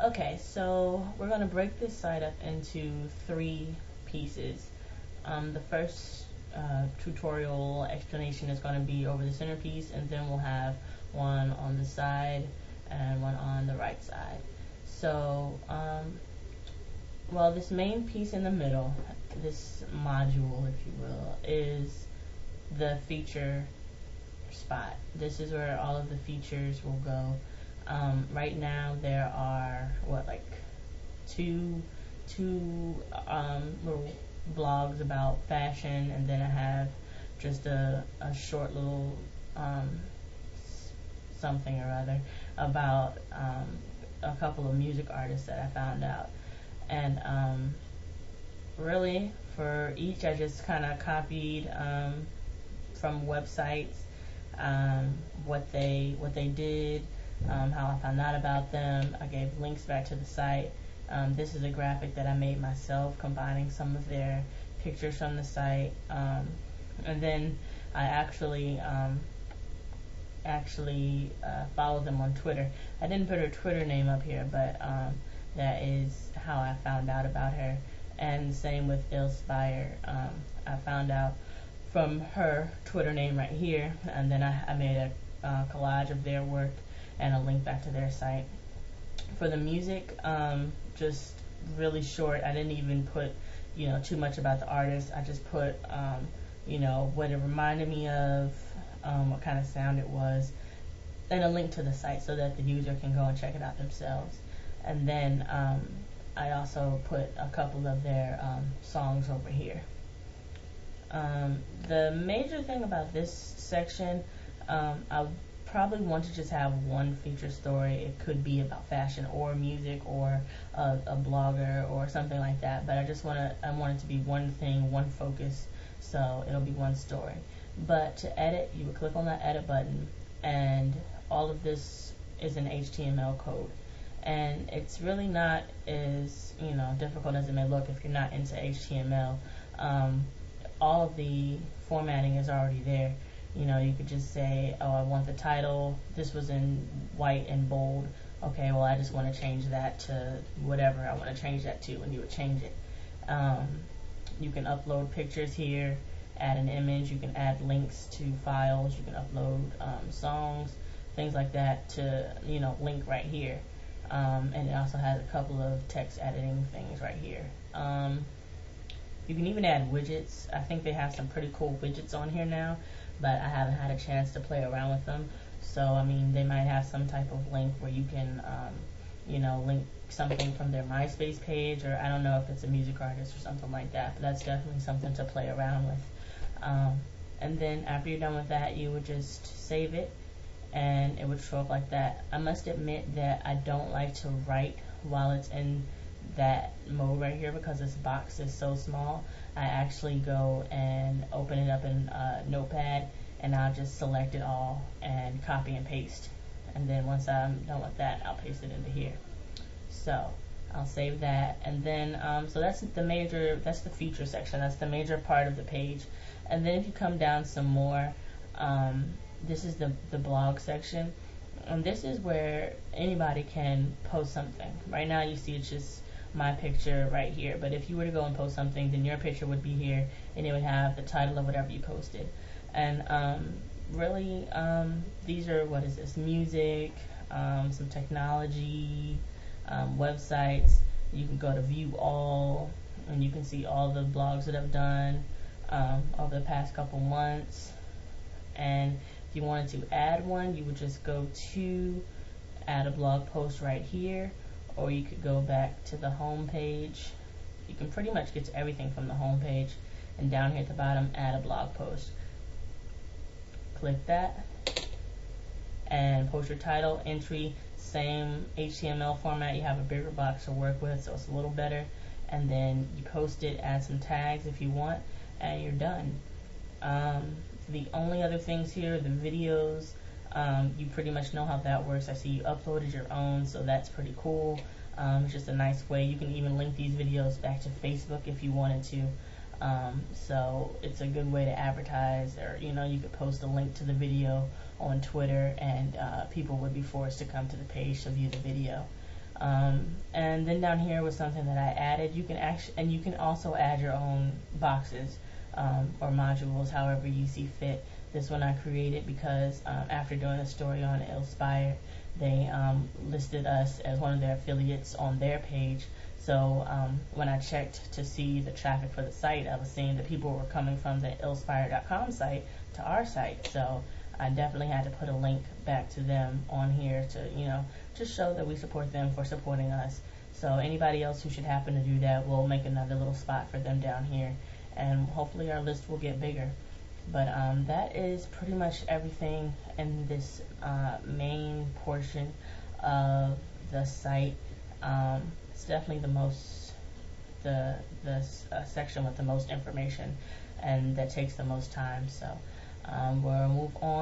Okay, so we're going to break this site up into three pieces. The first tutorial explanation is going to be over the centerpiece, and then we'll have one on the side and one on the right side. So, well, this main piece in the middle, this module, if you will, is the feature spot. This is where all of the features will go. Right now there are two little blogs about fashion, and then I have just a short little something or other about a couple of music artists that I found out. And really, for each, I just kind of copied from websites what they did, how I found out about them. I gave links back to the site. This is a graphic that I made myself, combining some of their pictures from the site, and then I actually followed them on Twitter. I didn't put her Twitter name up here, but that is how I found out about her. And same with Ilspire. I found out from her Twitter name right here, and then I made a collage of their work and a link back to their site. For the music, just really short. I didn't even put too much about the artist. I just put what it reminded me of, what kind of sound it was, and a link to the site so that the user can go and check it out themselves. And then I also put a couple of their songs over here. The major thing about this section, I probably want to just have one feature story. It could be about fashion or music or a blogger or something like that, but I want it to be one thing, one focus, so it'll be one story. But to edit, you would click on that edit button, and all of this is in HTML code. And it's really not as difficult as it may look if you're not into HTML. All of the formatting is already there. You could just say, oh, I want the title. This was in white and bold. Okay, well, I just want to change that to whatever I want to change that to, and you would change it. You can upload pictures here, add an image. You can add links to files. You can upload songs, things like that to link right here. And it also has a couple of text editing things right here. You can even add widgets. I think they have some pretty cool widgets on here now, but I haven't had a chance to play around with them. So, I mean, they might have some type of link where you can, link something from their MySpace page, or I don't know if it's a music artist or something like that, but that's definitely something to play around with. And then after you're done with that, you would just save it, and it would show up like that. I must admit that I don't like to write while it's in that mode right here, because this box is so small. I actually go and open it up in Notepad, and I'll just select it all and copy and paste, and then once I'm done with that, I'll paste it into here. So I'll save that, and then so that's the feature section. That's the major part of the page. And then if you come down some more, this is the blog section, and this is where anybody can post something. Right now you see it's just my picture right here, but if you were to go and post something, then your picture would be here, and it would have the title of whatever you posted. And really, these are, what is this, music, some technology, websites. You can go to view all, and you can see all the blogs that I've done over the past couple months. And if you wanted to add one, you would just go to add a blog post right here, or you could go back to the home page. You can pretty much get to everything from the home page, and down here at the bottom, add a blog post. Click that and post your title, entry, same HTML format. You have a bigger box to work with, so it's a little better. And then you post it, add some tags if you want, and you're done. The only other things here, the videos, you pretty much know how that works. I see you uploaded your own, so that's pretty cool. It's just a nice way. You can even link these videos back to Facebook if you wanted to. So it's a good way to advertise, or you could post a link to the video on Twitter, and people would be forced to come to the page to view the video. And then down here was something that I added. You can you can also add your own boxes or modules, however you see fit. This one I created because after doing a story on Illspire, they listed us as one of their affiliates on their page. So when I checked to see the traffic for the site, I was seeing that people were coming from the illspire.com site to our site. So I definitely had to put a link back to them on here to, just show that we support them for supporting us. So anybody else who should happen to do that, we'll make another little spot for them down here, and hopefully our list will get bigger. But that is pretty much everything in this main portion of the site. It's definitely the section with the most information, and that takes the most time. So we'll move on.